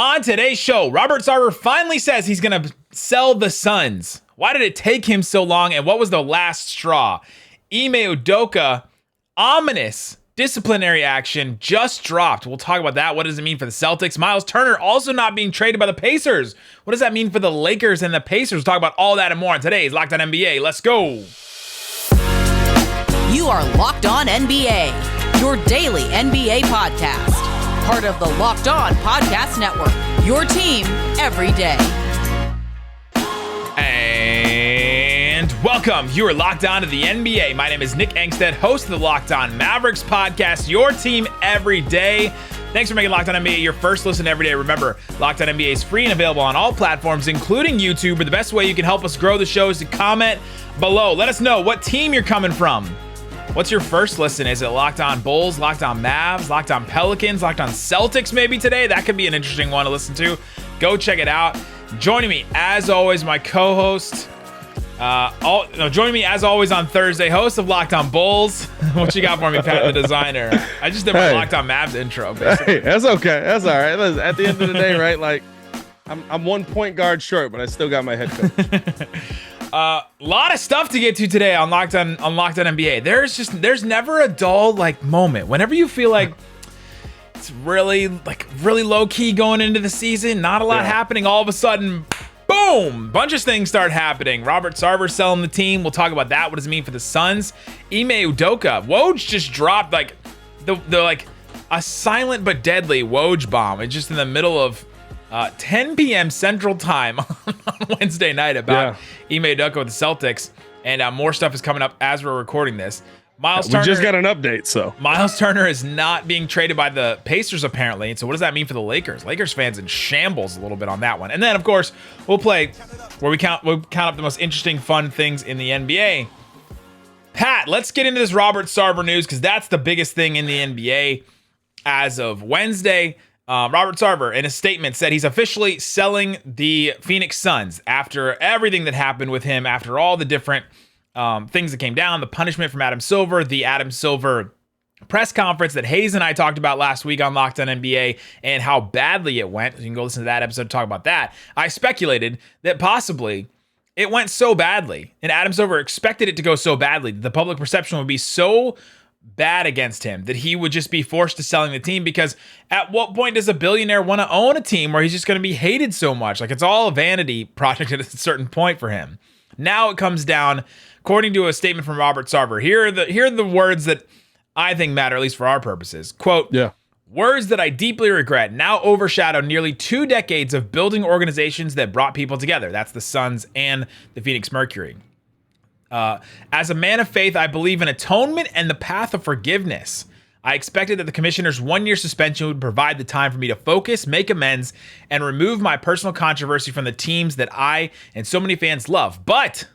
On today's show, Robert Sarver finally says he's going to sell the Suns. Why did it take him so long, and what was the last straw? Ime Udoka, ominous disciplinary action just dropped. We'll talk about that. What does it mean for the Celtics? Myles Turner also not being traded by the Pacers. What does that mean for the Lakers and the Pacers? We'll talk about all that and more on today's Locked On NBA. Let's go. You are Locked On NBA, your daily NBA podcast. Part of the Locked On Podcast Network, your team every day. And welcome. You are locked on to the NBA. My name is Nick Angstadt, host of the Locked On Mavericks podcast, your team every day. Thanks for making Locked On NBA your first listen every day. Remember, Locked On NBA is free and available on all platforms, including YouTube. But the best way you can help us grow the show is to comment below. Let us know what team you're coming from. What's your first listen? Is it Locked On Bulls, Locked On Mavs, Locked On Pelicans, Locked On Celtics maybe today? That could be an interesting one to listen to. Go check it out. Joining me, as always, my co-host. Joining me, as always, on Thursday, host of Locked On Bulls. What you got for me, Pat the Designer? I just did my Locked On Mavs intro, basically. Hey, that's okay. That's all right. Listen, at the end of the day, right, like, I'm 1 point guard short, but I still got my head coach. Lot of stuff to get to today on Locked On NBA. There's never a dull moment. Whenever you feel like it's really low key going into the season, not a lot happening, all of a sudden, boom, bunch of things start happening. Robert Sarver selling the team. We'll talk about that. What does it mean for the Suns? Ime Udoka. Woj just dropped a silent but deadly Woj bomb. It's just in the middle of 10 p.m. Central Time on Wednesday night about Ime Udoka with the Celtics, and more stuff is coming up as we're recording this. Myles Turner, we just got an update, so. Myles Turner is not being traded by the Pacers, apparently, and so what does that mean for the Lakers? Lakers fans in shambles a little bit on that one. And then, of course, we'll play where we'll count up the most interesting, fun things in the NBA. Pat, let's get into this Robert Sarver news, because that's the biggest thing in the NBA as of Wednesday. Robert Sarver, in a statement, said he's officially selling the Phoneix Suns after everything that happened with him, after all the different things that came down, the punishment from Adam Silver, the Adam Silver press conference that Hayes and I talked about last week on Locked On NBA, and how badly it went. You can go listen to that episode to talk about that. I speculated that possibly it went so badly, and Adam Silver expected it to go so badly, that the public perception would be so bad against him that he would just be forced to selling the team, because at what point does a billionaire want to own a team where he's just going to be hated so much? Like, it's all a vanity project at a certain point for him. Now it comes down, according to a statement from Robert Sarver, here are the words that I think matter, at least for our purposes. Quote, words that I deeply regret now overshadow nearly 2 decades of building organizations that brought people together. That's the Suns and the Phoenix Mercury. As a man of faith, I believe in atonement and the path of forgiveness. I expected that the commissioner's 1-year suspension would provide the time for me to focus, make amends, and remove my personal controversy from the teams that I and so many fans love. But,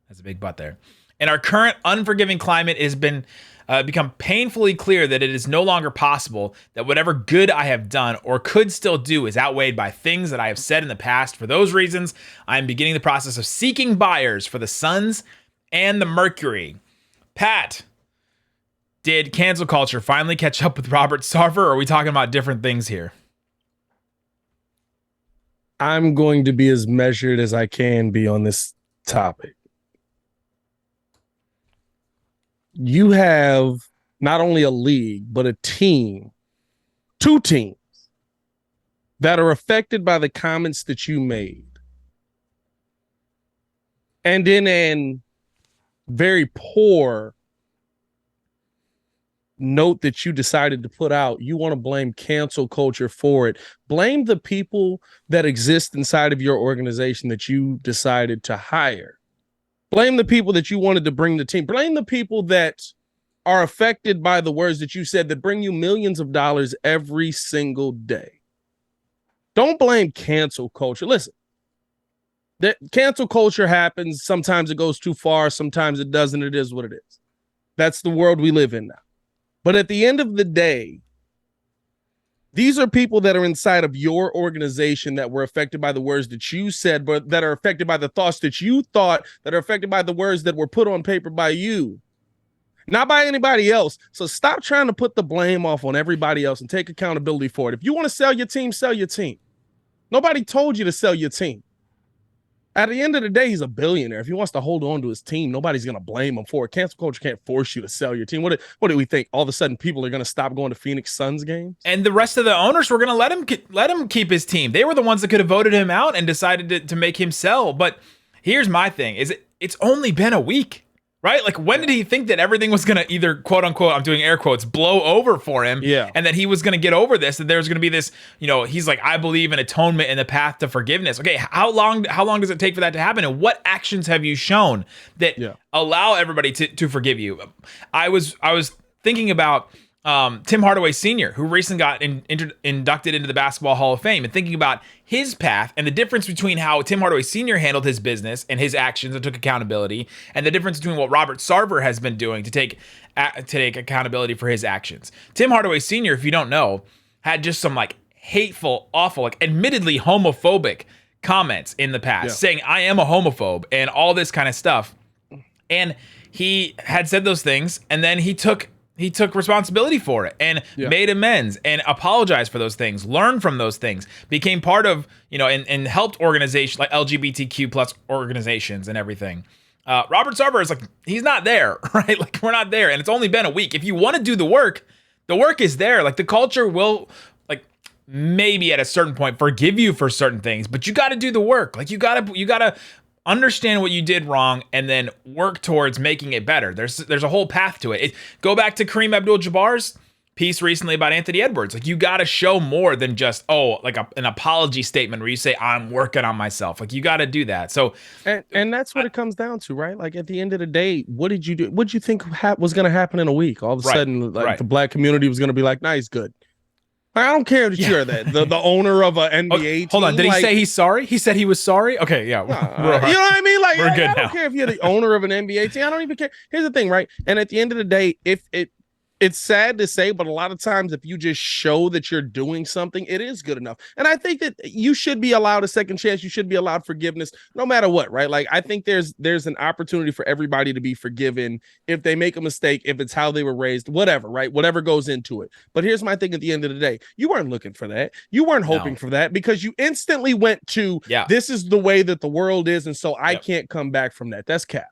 that's a big but there, in our current unforgiving climate, it has become painfully clear that it is no longer possible that whatever good I have done or could still do is outweighed by things that I have said in the past. For those reasons, I am beginning the process of seeking buyers for the Suns and the Mercury. Pat, did cancel culture finally catch up with Robert Sarver, or are we talking about different things here? I'm going to be as measured as I can be on this topic. You have not only a league, but a team, 2 teams that are affected by the comments that you made. And in a very poor note that you decided to put out, you want to blame cancel culture for it. Blame the people that exist inside of your organization that you decided to hire. Blame the people that you wanted to bring the team. Blame the people that are affected by the words that you said that bring you millions of dollars every single day. Don't blame cancel culture. Listen, that cancel culture happens. Sometimes it goes too far. Sometimes it doesn't. It is what it is. That's the world we live in now. But at the end of the day, these are people that are inside of your organization that were affected by the words that you said, but that are affected by the thoughts that you thought, that are affected by the words that were put on paper by you, not by anybody else. So stop trying to put the blame off on everybody else and take accountability for it. If you want to sell your team, sell your team. Nobody told you to sell your team. At the end of the day, he's a billionaire. If he wants to hold on to his team, nobody's going to blame him for it. Cancel culture can't force you to sell your team. What do we think? All of a sudden, people are going to stop going to Phoneix Suns games? And the rest of the owners were going to let him keep his team. They were the ones that could have voted him out and decided to make him sell. But here's my thing: it's only been a week. Right? Like, when did he think that everything was going to either, quote unquote, I'm doing air quotes, blow over for him? Yeah. And that he was going to get over this, that there was going to be this, he's like, I believe in atonement and the path to forgiveness. Okay, how long does it take for that to happen? And what actions have you shown that allow everybody to forgive you? I was thinking about Tim Hardaway Sr., who recently got inducted into the Basketball Hall of Fame, and thinking about his path and the difference between how Tim Hardaway Sr. handled his business and his actions and took accountability, and the difference between what Robert Sarver has been doing to take accountability for his actions. Tim Hardaway Sr., if you don't know, had just some like hateful, awful, like admittedly homophobic comments in the past, saying I am a homophobe and all this kind of stuff. And he had said those things, and then he took responsibility for it and made amends and apologized for those things, learned from those things, became part of, and helped organizations like LGBTQ plus organizations and everything. Robert Sarver is like, he's not there, right? Like, we're not there. And it's only been a week. If you want to do the work is there. Like, the culture will, like, maybe at a certain point forgive you for certain things, but you got to do the work. Like, you got to understand what you did wrong and then work towards making it better. There's a whole path to it. Go back to Kareem Abdul-Jabbar's piece recently about Anthony Edwards. Like, you got to show more than just, an apology statement where you say, I'm working on myself. Like, you got to do that. So, and that's what it comes down to, right? Like, at the end of the day, what did you do? What did you think was going to happen in a week? All of a sudden, the black community was going to be like, nice, good. I don't care that you're the owner of an NBA team. Hold on. Did he say he's sorry? He said he was sorry? Okay, yeah. You know what I mean? Like, we're good I don't care if you're the owner of an NBA team. I don't even care. Here's the thing, right? And at the end of the day, it's sad to say, but a lot of times if you just show that you're doing something, it is good enough. And I think that you should be allowed a second chance. You should be allowed forgiveness no matter what, right? Like, I think there's an opportunity for everybody to be forgiven if they make a mistake, if it's how they were raised, whatever, right? Whatever goes into it. But here's my thing at the end of the day. You weren't looking for that. You weren't hoping for that, because you instantly went to, this is the way that the world is, and so I can't come back from that. That's cap.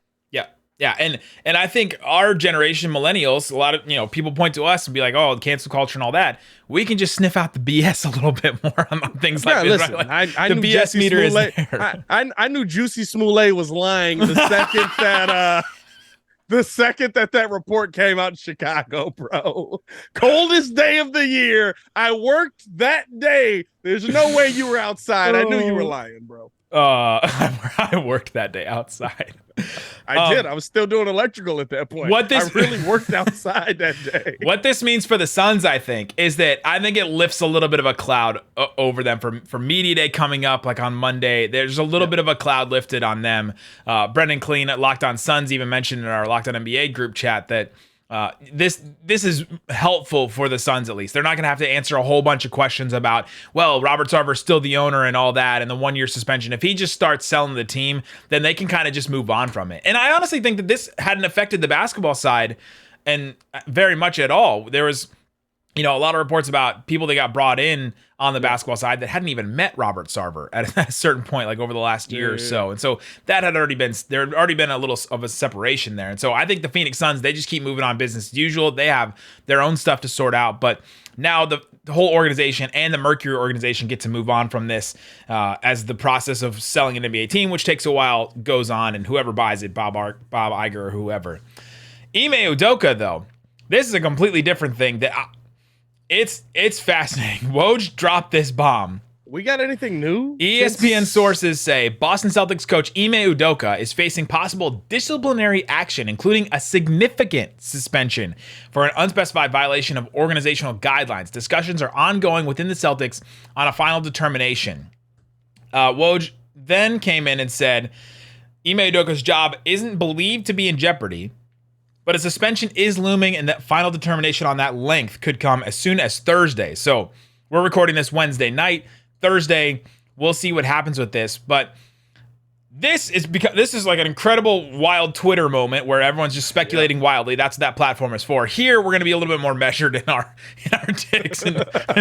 Yeah, and I think our generation, millennials, a lot of people point to us and be like, "Oh, cancel culture and all that." We can just sniff out the BS a little bit more on things like this. Listen, right? I the knew BS Jesse meter Smollett, is there. I knew Juicy Smollett was lying the second that report came out in Chicago, bro. Coldest day of the year. I worked that day. There's no way you were outside. I knew you were lying, bro. I worked that day outside. I did. I was still doing electrical at that point. I really worked outside that day. What this means for the Suns, I think, is that I think it lifts a little bit of a cloud over them for Media Day coming up, like on Monday. There's a little bit of a cloud lifted on them. Brendan Clean at Locked On Suns even mentioned in our Locked On NBA group chat that this is helpful for the Suns, at least. They're not going to have to answer a whole bunch of questions about, well, Robert Sarver's still the owner and all that, and the 1-year suspension. If he just starts selling the team, then they can kind of just move on from it. And I honestly think that this hadn't affected the basketball side and very much at all. There was, a lot of reports about people that got brought in on the basketball side that hadn't even met Robert Sarver at a certain point, like over the last year or so. And so that there had already been a little of a separation there. And so I think the Phoneix Suns, they just keep moving on business as usual. They have their own stuff to sort out, but now the whole organization and the Mercury organization get to move on from this as the process of selling an NBA team, which takes a while, goes on, and whoever buys it, Bob Iger or whoever. Ime Udoka, though, this is a completely different thing that it's fascinating. Woj dropped this bomb. We got anything new? ESPN sources say Boston Celtics coach Ime Udoka is facing possible disciplinary action, including a significant suspension for an unspecified violation of organizational guidelines. Discussions are ongoing within the Celtics on a final determination. Woj then came in and said Ime Udoka's job isn't believed to be in jeopardy, but a suspension is looming, and that final determination on that length could come as soon as Thursday. So we're recording this Wednesday night. Thursday, we'll see what happens with this. But This is like an incredible wild Twitter moment where everyone's just speculating wildly. That's what that platform is for. Here, we're going to be a little bit more measured in our takes and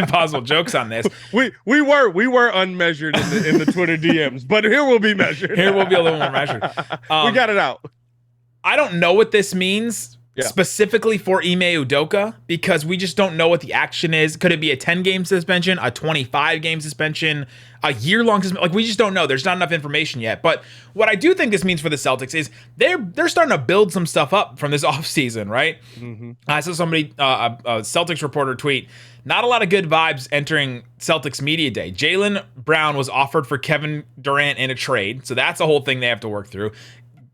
possible jokes on this. We were unmeasured in the Twitter DMs, but here we'll be measured. Here we'll be a little more measured. We got it out. I don't know what this means specifically for Ime Udoka because we just don't know what the action is. Could it be a 10-game suspension, a 25-game suspension, a year-long suspension? Like, we just don't know. There's not enough information yet. But what I do think this means for the Celtics is they're starting to build some stuff up from this offseason, right? Mm-hmm. I saw somebody, a Celtics reporter tweet, not a lot of good vibes entering Celtics media day. Jaylen Brown was offered for Kevin Durant in a trade, so that's a whole thing they have to work through.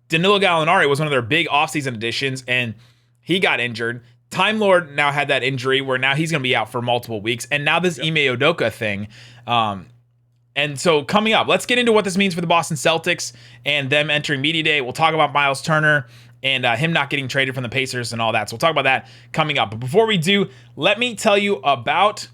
Danilo Gallinari was one of their big offseason additions, and he got injured. Time Lord now had that injury where now he's going to be out for multiple weeks. And now this Ime Udoka thing. And so coming up, let's get into what this means for the Boston Celtics and them entering media day. We'll talk about Myles Turner and him not getting traded from the Pacers and all that. So we'll talk about that coming up. But before we do, let me tell you about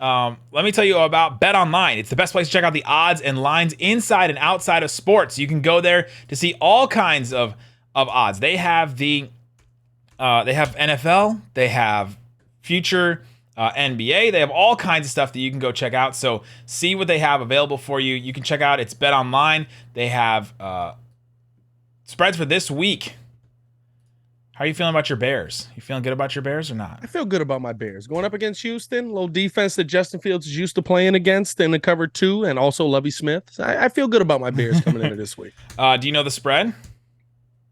Bet Online. It's the best place to check out the odds and lines inside and outside of sports. You can go there to see all kinds of odds. They have they have NFL, they have future NBA, they have all kinds of stuff that you can go check out. So see what they have available for you. You can check out it's Bet Online. They have spreads for this week. How are you feeling about your Bears? You feeling good about your Bears or not? I feel good about my Bears. Going up against Houston, a little defense that Justin Fields is used to playing against in the cover 2, and also Lovie Smith. I feel good about my Bears coming into this week. Do you know the spread?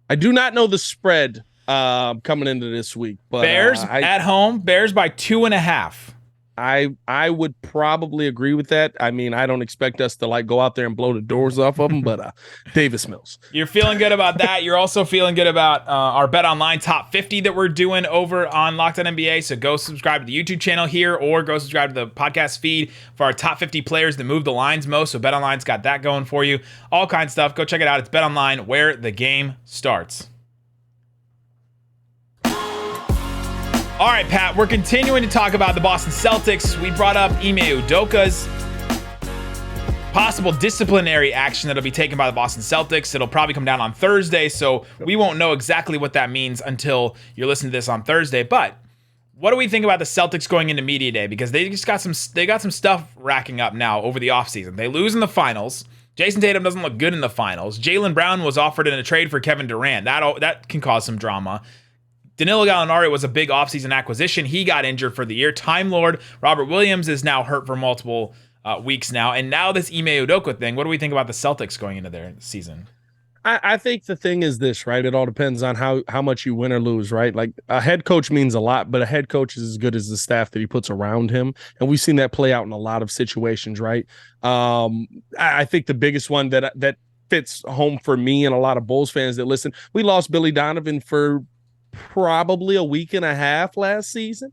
I do not know the spread coming into this week. But Bears at home, Bears by 2.5. I would probably agree with that. I mean, I don't expect us to go out there and blow the doors off of them, but Davis Mills. You're feeling good about that. You're also feeling good about our Bet Online top 50 that we're doing over on Locked On NBA. So go subscribe to the YouTube channel here or go subscribe to the podcast feed for our top 50 players that move the lines most. So Bet Online's got that going for you. All kinds of stuff. Go check it out. It's Bet Online, where the game starts. All right, Pat, we're continuing to talk about the Boston Celtics. We brought up Ime Udoka's possible disciplinary action that'll be taken by the Boston Celtics. It'll probably come down on Thursday, so we won't know exactly what that means until you're listening to this on Thursday. But what do we think about the Celtics going into media day? Because they got some stuff racking up now over the offseason. They lose in the finals. Jason Tatum doesn't look good in the finals. Jaylen Brown was offered in a trade for Kevin Durant. That can cause some drama. Danilo Gallinari was a big offseason acquisition. He got injured for the year. Time Lord Robert Williams is now hurt for multiple weeks now. And now this Ime Udoka thing. What do we think about the Celtics going into their season? I think the thing is this, right? It all depends on how much you win or lose, right? Like, a head coach means a lot, but a head coach is as good as the staff that he puts around him. And we've seen that play out in a lot of situations, right? I think the biggest one that fits home for me and a lot of Bulls fans that listen, we lost Billy Donovan for probably a week and a half last season,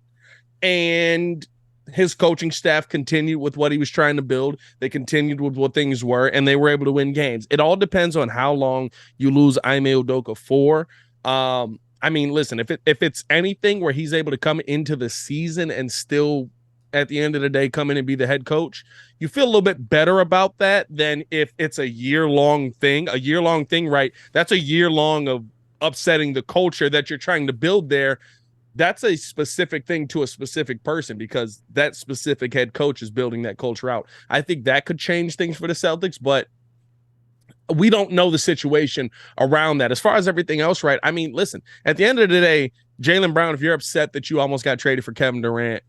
and his coaching staff continued with what he was trying to build. They continued with what things were, and they were able to win games. It all depends on how long you lose Ime Udoka for. I mean, listen, if it's anything where he's able to come into the season and still at the end of the day come in and be the head coach, you feel a little bit better about that than if it's a year-long thing. A year-long thing, right? That's a year long of upsetting the culture that you're trying to build there. That's a specific thing to a specific person because that specific head coach is building that culture out. I think that could change things for the Celtics, but we don't know the situation around that. As far as everything else, right? I mean, listen, at the end of the day, Jaylen Brown, if you're upset that you almost got traded for Kevin Durant,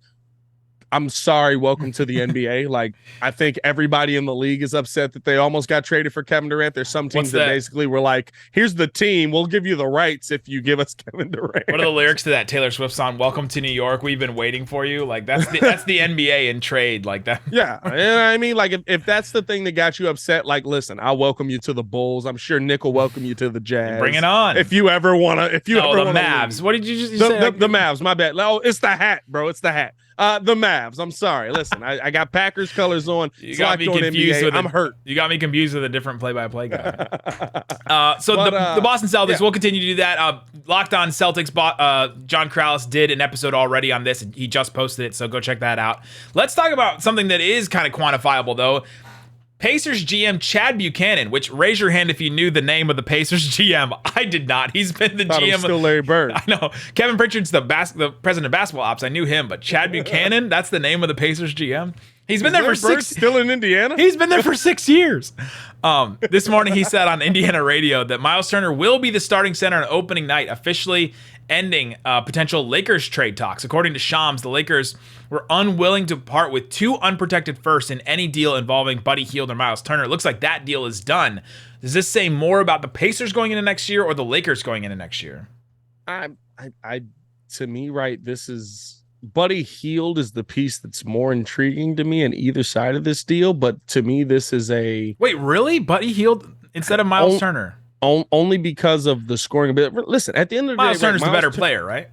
I'm sorry, welcome to the NBA. Like, I think everybody in the league is upset that they almost got traded for Kevin Durant. There's some teams that basically were like, here's the team. We'll give you the rights if you give us Kevin Durant. What are the lyrics to that Taylor Swift song, Welcome to New York? We've been waiting for you. Like, that's the NBA in trade like that. Yeah. And I mean, like, if that's the thing that got you upset, like, listen, I'll welcome you to the Bulls. I'm sure Nick will welcome you to the Jazz. Bring it on. If you ever want to. The Mavs. What did you just say? The Mavs. My bad. Oh, it's the hat, bro. It's the hat. The Mavs. I'm sorry. Listen, I got Packers colors on. You got me confused with I'm hurt. You got me confused with a different play-by-play guy. The Boston Celtics, we'll continue to do that. Locked On Celtics, John Krause did an episode already on this, and he just posted it, so go check that out. Let's talk about something that is kind of quantifiable, though. Pacers GM Chad Buchanan, which raise your hand if you knew the name of the Pacers GM. I did not. He's been the GM. It was still Larry Bird. I know. Kevin Pritchard's the president of basketball ops. I knew him, but Chad Buchanan, that's the name of the Pacers GM. He's been there for Larry Bird still in Indiana? He's been there for 6 years. This morning he said on Indiana radio that Myles Turner will be the starting center on opening night, officially ending potential Lakers trade talks. According to Shams, the Lakers were unwilling to part with 2 unprotected firsts in any deal involving Buddy Hield or Myles Turner. It looks like that deal is done. Does this say more about the Pacers going into next year or the Lakers going into next year? To me, right, this is Buddy Hield is the piece that's more intriguing to me on either side of this deal. But to me, this is a wait, really? Buddy Hield instead of Myles Turner? Only because of the scoring ability. Listen, at the end of the day, Myles Turner's the better player, right?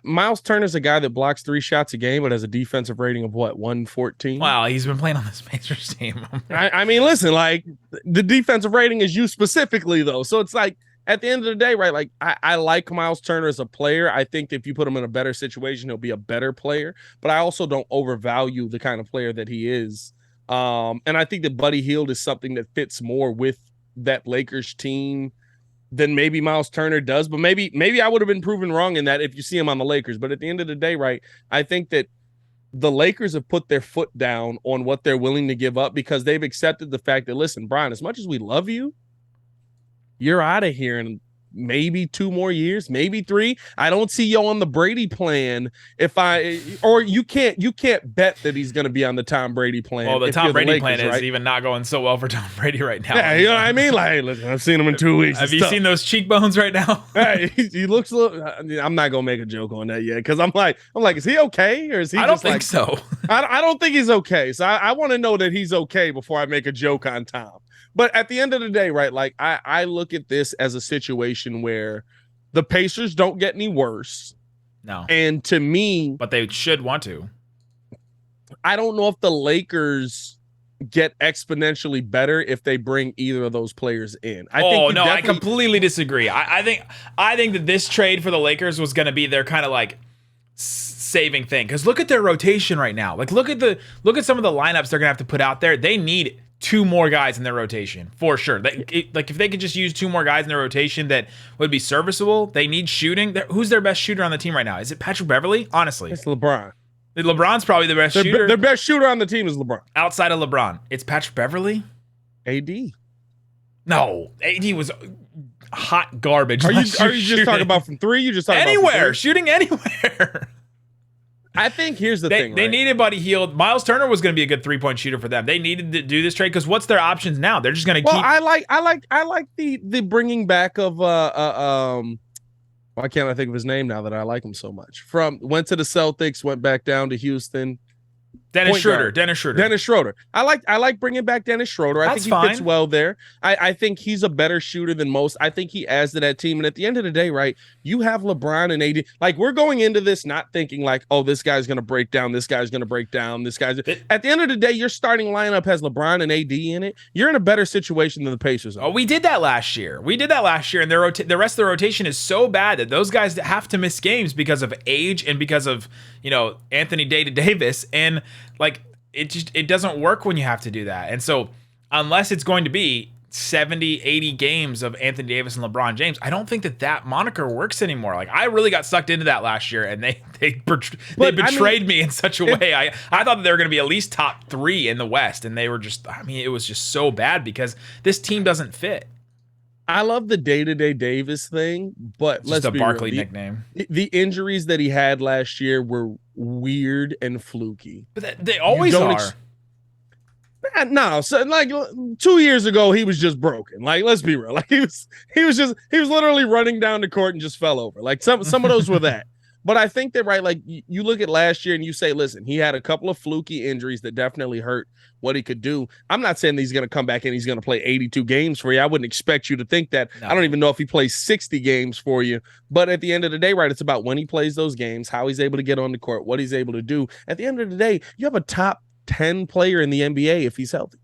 Myles Turner's a guy that blocks 3 shots a game, but has a defensive rating of what, 114? Wow, he's been playing on this Pacers team. I mean, listen, like the defensive rating is you specifically, though. So it's like at the end of the day, right? Like I like Myles Turner as a player. I think if you put him in a better situation, he'll be a better player. But I also don't overvalue the kind of player that he is. And I think that Buddy Hield is something that fits more with that Lakers team than maybe Myles Turner does, but maybe I would have been proven wrong in that if you see him on the Lakers. But at the end of the day, right, I think that the Lakers have put their foot down on what they're willing to give up because they've accepted the fact that, listen, Brian, as much as we love you, you're out of here in maybe 2 more years, maybe 3. I don't see you on the Brady plan. You can't bet that he's going to be on the Tom Brady plan. Well, the Tom Brady Lakers, plan is right? even not going so well for Tom Brady right now. Yeah, you know what I mean? Like, listen, I've seen him in 2 weeks. Have you seen those cheekbones right now? Hey, he looks a little. I'm not gonna make a joke on that yet because I'm like, is he okay or is he? I don't think so. I don't think he's okay. So I want to know that he's okay before I make a joke on Tom. But at the end of the day, right, like I look at this as a situation where the Pacers don't get any worse. No. And to me, but they should want to. I don't know if the Lakers get exponentially better if they bring either of those players in. I completely disagree. I think that this trade for the Lakers was going to be their kind of like saving thing. Because look at their rotation right now. Like look at some of the lineups they're going to have to put out there. They need 2 more guys in their rotation for sure. Like if they could just use 2 more guys in their rotation that would be serviceable. They need shooting. Who's their best shooter on the team right now? Is it Patrick Beverley? Honestly, it's LeBron. LeBron's probably the best shooter. Their best shooter on the team is LeBron. Outside of LeBron, it's Patrick Beverley. AD. No, AD was hot garbage. Are you just talking about from 3? You just talking anywhere shooting anywhere. I think here's the thing. They needed Buddy Hield. Myles Turner was going to be a good 3-point shooter for them. They needed to do this trade because what's their options now? They're just going to keep. I like the bringing back of why can't I think of his name now that I like him so much? Went to the Celtics, went back down to Houston. Dennis Schroeder. I like bringing back Dennis Schroeder. I think he fits well there. I think he's a better shooter than most. I think he adds to that team. And at the end of the day, right, you have LeBron and AD. Like, we're going into this not thinking like, oh, this guy's going to break down. This guy's going to break down. At the end of the day, your starting lineup has LeBron and AD in it. You're in a better situation than the Pacers are. Oh, we did that last year. And the rest of the rotation is so bad that those guys have to miss games because of age and because of, Anthony Davis. And like it doesn't work when you have to do that. And so unless it's going to be 70, 80 games of Anthony Davis and LeBron James, I don't think that moniker works anymore. Like I really got sucked into that last year and they betrayed me in such a way. I thought that they were going to be at least top 3 in the West and they were it was just so bad because this team doesn't fit. I love the day-to-day Davis thing, but it's just a Barkley nickname. The injuries that he had last year were weird and fluky. But they always are. No, so like 2 years ago, he was just broken. Like, let's be real. Like he was literally running down the court and just fell over. Like some of those were that. But I think that, right, like you look at last year and you say, listen, he had a couple of fluky injuries that definitely hurt what he could do. I'm not saying that he's going to come back and he's going to play 82 games for you. I wouldn't expect you to think that. No. I don't even know if he plays 60 games for you. But at the end of the day, right, it's about when he plays those games, how he's able to get on the court, what he's able to do. At the end of the day, you have a top 10 player in the NBA if he's healthy.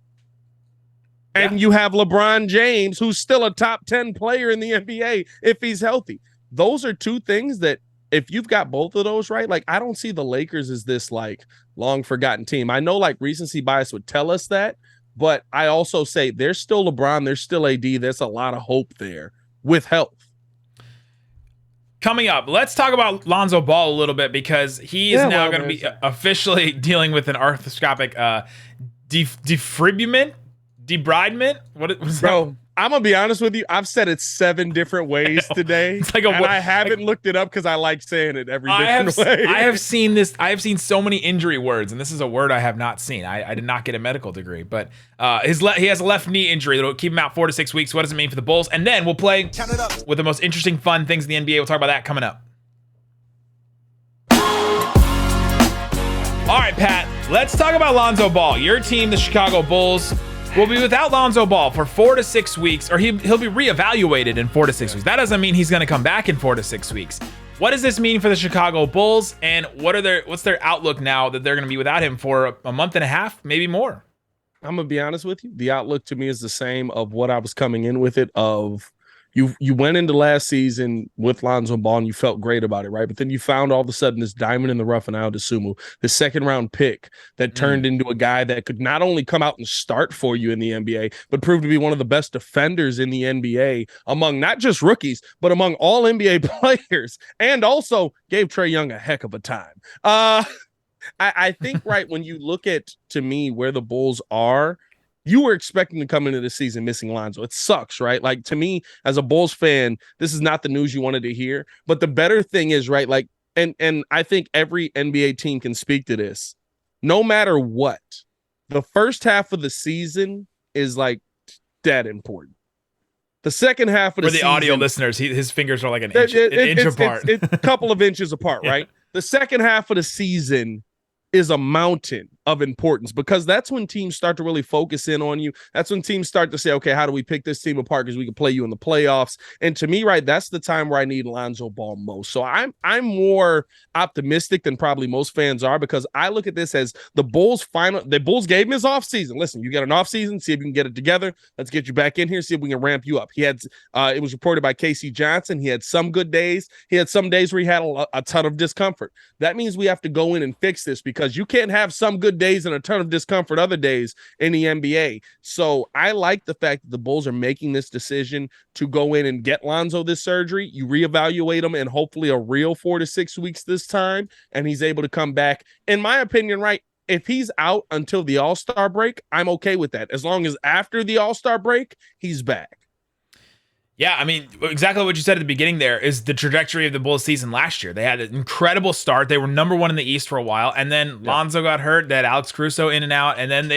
And you have LeBron James, who's still a top 10 player in the NBA if he's healthy. Those are 2 things that, if you've got both of those right, like I don't see the Lakers as this like long forgotten team. I know like recency bias would tell us that, But I also say there's still LeBron, there's still AD. There's a lot of hope there with health. Coming up, let's talk about Lonzo Ball a little bit because he is now going to be officially dealing with an arthroscopic debridement. What was that? Bro, I'm going to be honest with you. I've said it 7 different ways today. It's like I haven't looked it up because I like saying it every different way. I have seen this. I have seen so many injury words, and this is a word I have not seen. I did not get a medical degree, but he has a left knee injury that will keep him out 4 to 6 weeks. What does it mean for the Bulls? And then we'll play with the most interesting, fun things in the NBA. We'll talk about that coming up. All right, Pat, let's talk about Lonzo Ball. Your team, the Chicago Bulls, will be without Lonzo Ball for 4 to 6 weeks, or he'll be reevaluated in 4 to 6 weeks. That doesn't mean he's going to come back in 4 to 6 weeks. What does this mean for the Chicago Bulls, and what's their outlook now that they're going to be without him for a month and a half, maybe more? I'm going to be honest with you. The outlook to me is the same of what I was coming in with it of you went into last season with Lonzo Ball and you felt great about it, right? But then you found all of a sudden this diamond in the rough in Dosunmu, the second-round pick that turned into a guy that could not only come out and start for you in the NBA, but prove to be one of the best defenders in the NBA among not just rookies, but among all NBA players, and also gave Trae Young a heck of a time. I think, right, when you look at, to me, where the Bulls are, you were expecting to come into the season missing Lonzo. It sucks, right? Like, to me, as a Bulls fan, this is not the news you wanted to hear. But the better thing is, right, like, and I think every NBA team can speak to this. No matter what, the first half of the season is, like, dead important. The second half of the season... For the audio listeners, his fingers are like an inch apart. It's a couple of inches apart, right? The second half of the season is a mountain of importance because that's when teams start to really focus in on you. That's when teams start to say, okay, how do we pick this team apart because we can play you in the playoffs? And to me, right, that's the time where I need Lonzo Ball most. So I'm more optimistic than probably most fans are because I look at this as the Bulls gave him his offseason. Listen, you got an offseason, see if you can get it together. Let's get you back in here, see if we can ramp you up. He had, it was reported by Casey Johnson, he had some good days. He had some days where he had a ton of discomfort. That means we have to go in and fix this because you can't have some good days and a ton of discomfort other days in the NBA. So I like the fact that the Bulls are making this decision to go in and get Lonzo this surgery. You reevaluate him in hopefully a real 4 to 6 weeks this time, and he's able to come back. In my opinion, right, if he's out until the All-Star break, I'm okay with that. As long as after the All-Star break, he's back. Yeah, I mean, exactly what you said at the beginning there is the trajectory of the Bulls season last year. They had an incredible start. They were number 1 in the East for a while, and then Lonzo got hurt. They had Alex Caruso in and out, and then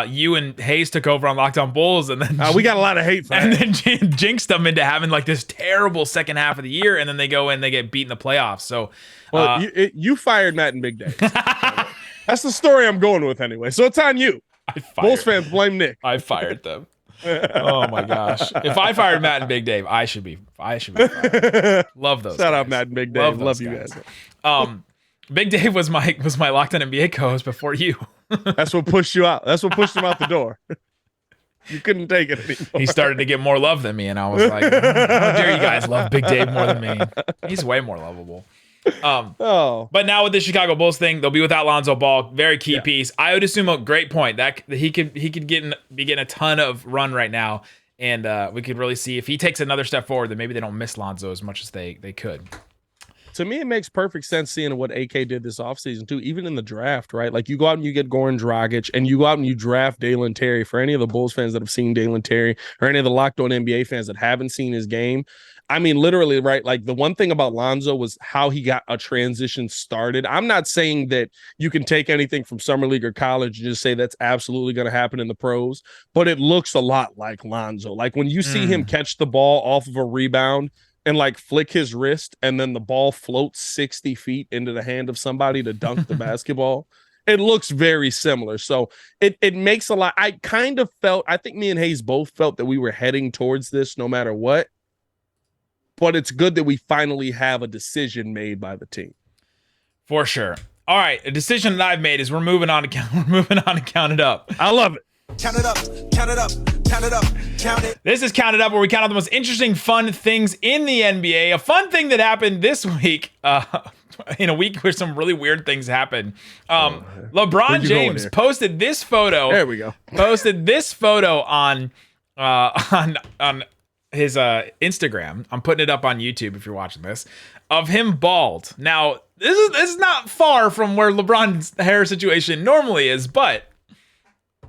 you and Hayes took over on Locked On Bulls, and then we got a lot of hate for that. And then jinxed them into having like this terrible second half of the year, and then they go in, they get beat in the playoffs. So, you fired Matt and Big Dave. That's the story I'm going with anyway. So it's on you. Bulls fans blame Nick. I fired them. Oh my gosh! If I fired Matt and Big Dave, I should be fired. Love those. Shout out Matt and Big Dave. Love you guys. Big Dave was my Locked On NBA co-host before you. That's what pushed you out. That's what pushed him out the door. You couldn't take it anymore. He started to get more love than me, and I was like, "How dare you guys love Big Dave more than me? He's way more lovable." But now with the Chicago Bulls thing, they'll be without Lonzo Ball. Very key piece. I would assume a great point that he could be getting a ton of run right now, and we could really see if he takes another step forward, then maybe they don't miss Lonzo as much as they could. To me, it makes perfect sense seeing what AK did this offseason too, even in the draft, right? Like you go out and you get Goran Dragic, and you go out and you draft Dalen Terry. For any of the Bulls fans that have seen Dalen Terry, or any of the Locked On NBA fans that haven't seen his game, I mean, literally, right? Like the one thing about Lonzo was how he got a transition started. I'm not saying that you can take anything from summer league or college and just say that's absolutely going to happen in the pros, but it looks a lot like Lonzo. Like when you see him catch the ball off of a rebound and like flick his wrist, and then the ball floats 60 feet into the hand of somebody to dunk the basketball. It looks very similar. So it makes a lot. I think me and Hayes both felt that we were heading towards this no matter what. But it's good that we finally have a decision made by the team. For sure. All right, a decision that I've made is we're moving on to Count It Up. I love it. Count it up, count it up, count it up, count it. This is Count It Up, where we count out the most interesting, fun things in the NBA. A fun thing that happened this week. in a week where some really weird things happen. LeBron James posted this photo. There we go. Posted this photo on his Instagram. I'm putting it up on YouTube if you're watching this, of him bald. Now, this is not far from where LeBron's hair situation normally is, but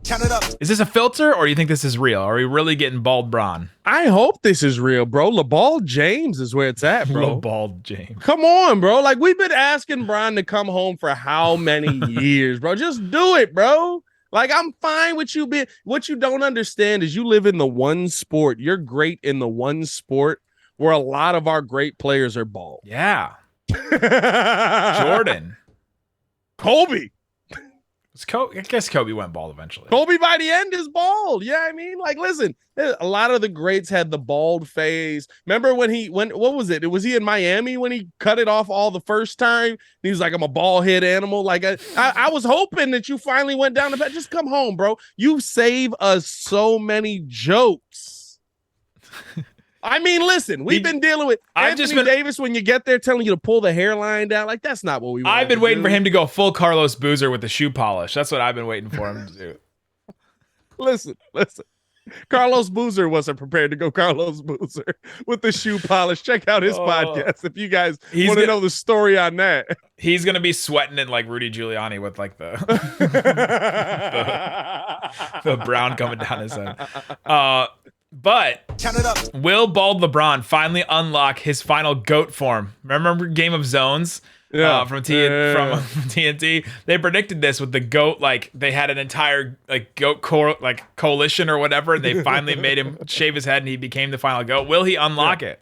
count it up. Is this a filter, or do you think this is real? Are we really getting bald Bron? I hope this is real, bro. LeBald James is where it's at, bro. LeBald James. Come on, bro. Like, we've been asking Bron to come home for how many years, bro? Just do it, bro. Like, I'm fine with you being. What you don't understand is you live in the one sport. You're great in the one sport where a lot of our great players are bald. Yeah. Jordan. Kobe. I guess Kobe went bald eventually. Kobe by the end is bald. Yeah, I mean, like, listen, a lot of the greats had the bald phase. Remember when what was it? Was he in Miami when he cut it off all the first time? He was like, I'm a bald head animal. Like, I was hoping that you finally went down the path. Just come home, bro. You save us so many jokes. I mean, listen, we've been dealing with Anthony Davis when you get there telling you to pull the hairline down. Like, that's not what we want. I've been waiting for him to go full Carlos Boozer with the shoe polish. That's what I've been waiting for him to do. Listen. Carlos Boozer wasn't prepared to go Carlos Boozer with the shoe polish. Check out his podcast if you guys want to know the story on that. He's going to be sweating it like Rudy Giuliani with like the brown coming down his head. But count it up. Will bald LeBron finally unlock his final GOAT form? Remember Game of Zones? From TNT. They predicted this with the GOAT. Like, they had an entire like GOAT coalition or whatever. They finally made him shave his head, and he became the final GOAT. Will he unlock it?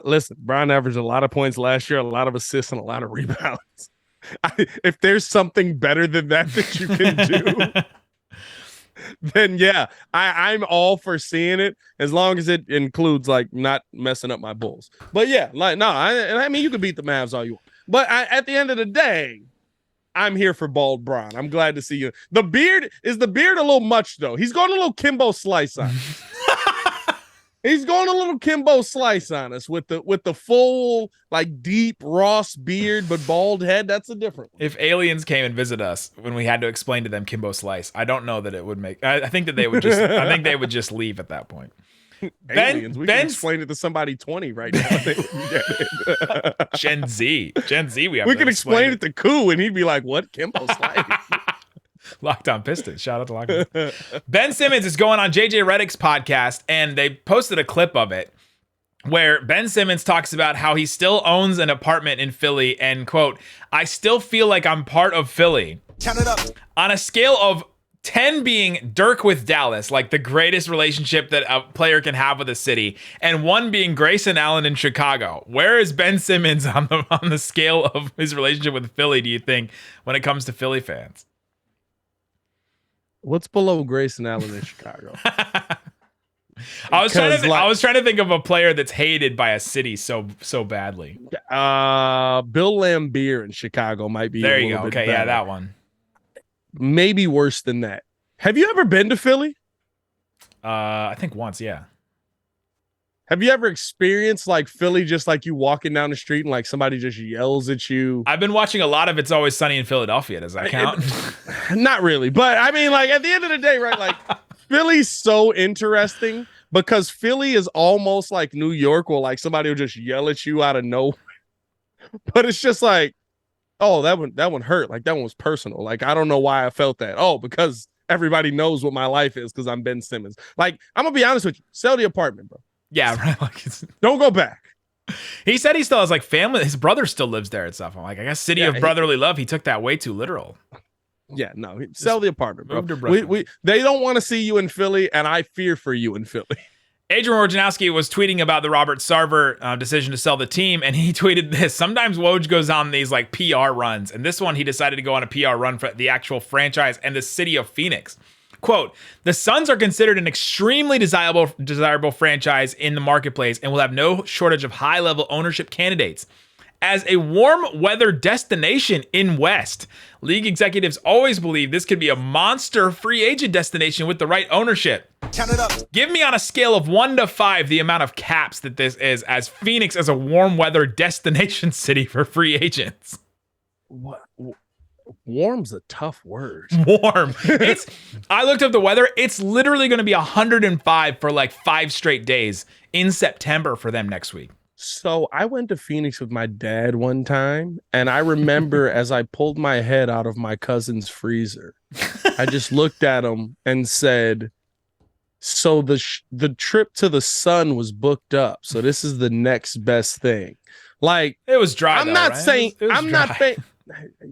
Listen, Bron averaged a lot of points last year, a lot of assists, and a lot of rebounds. If there's something better than that you can do. Then yeah, I'm all for seeing it as long as it includes like not messing up my Bulls. But yeah, like no, I mean you can beat the Mavs all you want, but at the end of the day, I'm here for bald Bron. I'm glad to see you. The beard a little much though. He's going a little Kimbo Slice on us. He's going a little Kimbo Slice on us with the full like deep Ross beard but bald head. That's a different one. If aliens came and visit us when we had to explain to them Kimbo Slice, I don't know that it would make. I think that they would just. I think they would just leave at that point. Aliens. We can explain it to somebody 20 right now. Gen Z. We can explain it to Koo and he'd be like, "What Kimbo Slice?" Locked On Pistons. Shout out to Locked On. Ben Simmons is going on JJ Redick's podcast, and they posted a clip of it where Ben Simmons talks about how he still owns an apartment in Philly and, quote, I still feel like I'm part of Philly. Count it up. On a scale of 10 being Dirk with Dallas, like the greatest relationship that a player can have with a city, and 1 being Grayson Allen in Chicago. Where is Ben Simmons on the scale of his relationship with Philly, do you think, when it comes to Philly fans? What's below Grayson Allen in Chicago? I was trying to think of a player that's hated by a city so badly. Bill Laimbeer in Chicago might be. There you go. Okay, yeah, that one. Maybe worse than that. Have you ever been to Philly? I think once, yeah. Have you ever experienced like Philly, just like you walking down the street and like somebody just yells at you? I've been watching a lot of It's Always Sunny in Philadelphia. Does that count? Not really. But I mean, like at the end of the day, right? Like Philly's so interesting because Philly is almost like New York where like somebody will just yell at you out of nowhere. But it's just like, oh, that one hurt. Like that one was personal. Like, I don't know why I felt that. Oh, because everybody knows what my life is because I'm Ben Simmons. Like, I'm going to be honest with you. Sell the apartment, bro. Yeah, right. Like don't go back. He said he still has like family. His brother still lives there and stuff. I'm like, I guess city of brotherly love. He took that way too literal. Yeah, no. Sell the apartment, bro. They don't want to see you in Philly, and I fear for you in Philly. Adrian Wojnarowski was tweeting about the Robert Sarver decision to sell the team, and he tweeted this. Sometimes Woj goes on these like PR runs, and this one he decided to go on a PR run for the actual franchise and the city of Phoenix. Quote, the Suns are considered an extremely desirable franchise in the marketplace and will have no shortage of high-level ownership candidates. As a warm weather destination in West, league executives always believe this could be a monster free agent destination with the right ownership. Count it up. Give me on a scale of 1 to 5 the amount of caps that this is as Phoenix as a warm weather destination city for free agents. What? Warm's a tough word. Warm. I looked up the weather. It's literally going to be 105 for like 5 straight days in September for them next week. So I went to Phoenix with my dad one time, and I remember as I pulled my head out of my cousin's freezer, I just looked at him and said, so the trip to the sun was booked up. So this is the next best thing. Like, it was dry. I'm not saying I'm not saying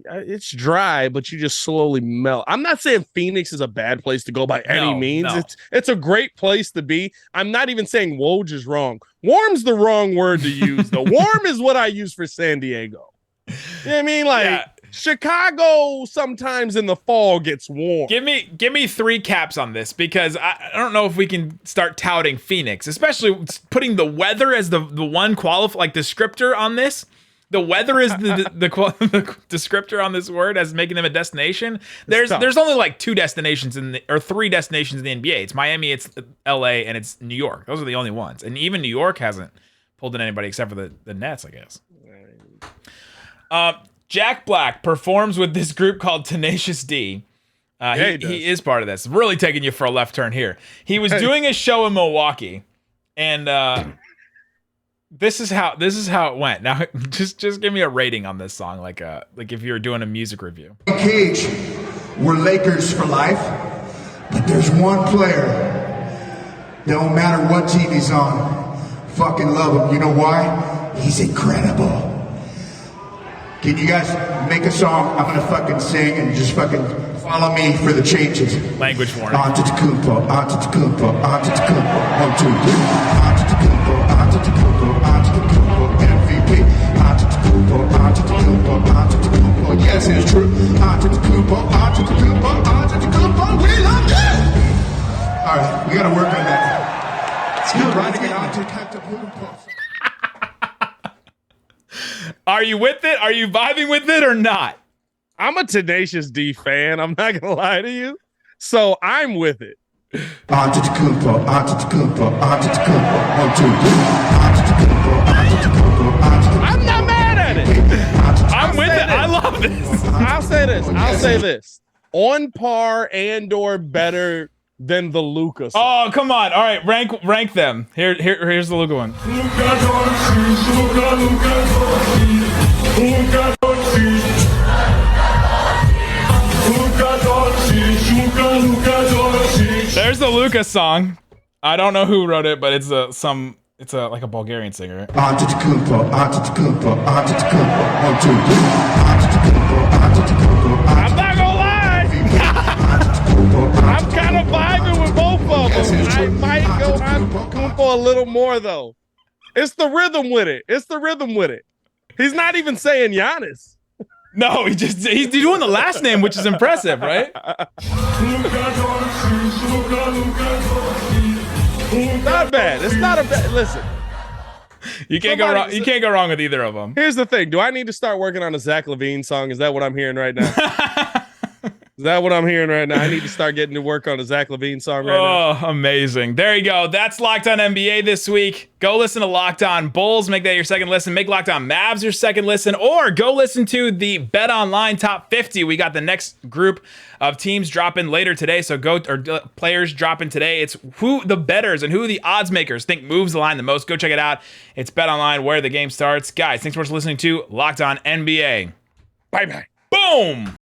it's dry, but you just slowly melt. I'm not saying Phoenix is a bad place to go by any means. No. It's a great place to be. I'm not even saying Woj is wrong. Warm's the wrong word to use, though. Warm is what I use for San Diego. You know what I mean? Like, Chicago sometimes in the fall gets warm. Give me 3 caps on this, because I don't know if we can start touting Phoenix, especially putting the weather as the one descriptor on this. The weather is the descriptor on this word as making them a destination. There's only like 2 destinations or 3 destinations in the NBA. It's Miami, it's LA, and it's New York. Those are the only ones. And even New York hasn't pulled in anybody except for the Nets, I guess. Jack Black performs with this group called Tenacious D. He is part of this. Really taking you for a left turn here. He was doing a show in Milwaukee, and this is how it went. Now, just give me a rating on this song, like if you were doing a music review. Cage, we're Lakers for life, but there's one player. Don't matter what team he's on, fucking love him. You know why? He's incredible. Can you guys make a song? I'm gonna fucking sing and just fucking follow me for the changes. Language warning. Antetokounmpo, Antetokounmpo, Antetokounmpo. 1, 2, 3. Antetokounmpo, Antetokounmpo, Antetokounmpo. MVP. Antetokounmpo, Antetokounmpo, Antetokounmpo. Yes, it's true. Antetokounmpo, Antetokounmpo, Antetokounmpo. We love you. All right, we gotta work on that. It's good writing it Antetokounmpo. Are you with it? Are you vibing with it or not? I'm a Tenacious D fan. I'm not gonna lie to you. So I'm with it. Antetokounmpo, Antetokounmpo, Antetokounmpo. 1, 2, 3. Antetokounmpo, Antetokounmpo, Antetokounmpo. I'm not mad at it. I'm with it. I love this. I'll say this. On par and or better than the Luka song. Oh, come on. All right, rank them. Here's the Luka one. There's the Luka song. I don't know who wrote it, but it's like a Bulgarian singer. Antetokounmpo, Antetokounmpo, Antetokounmpo. 1, 2, 3. Antetokounmpo, Antetokounmpo. I'm not gonna lie. I'm kind of vibing with both of them. I might go Antetokounmpo a little more though. It's the rhythm with it. He's not even saying Giannis. No, he's doing the last name, which is impressive, right? Not bad. It's not a bad. Listen, you can't go wrong. You can't go wrong with either of them. here's the thing. Do I need to start working on a Zach LaVine song? Is that what I'm hearing right now? Is that what I'm hearing right now? I need to start getting to work on a Zach LaVine song right now. Oh, amazing. There you go. That's Locked On NBA this week. Go listen to Locked On Bulls. Make that your second listen. Make Locked On Mavs your second listen. Or go listen to the Bet Online Top 50. We got the next group of teams dropping later today. So players dropping today. It's who the bettors and who the odds makers think moves the line the most. Go check it out. It's Bet Online, where the game starts. Guys, thanks so much for listening to Locked On NBA. Bye-bye. Boom!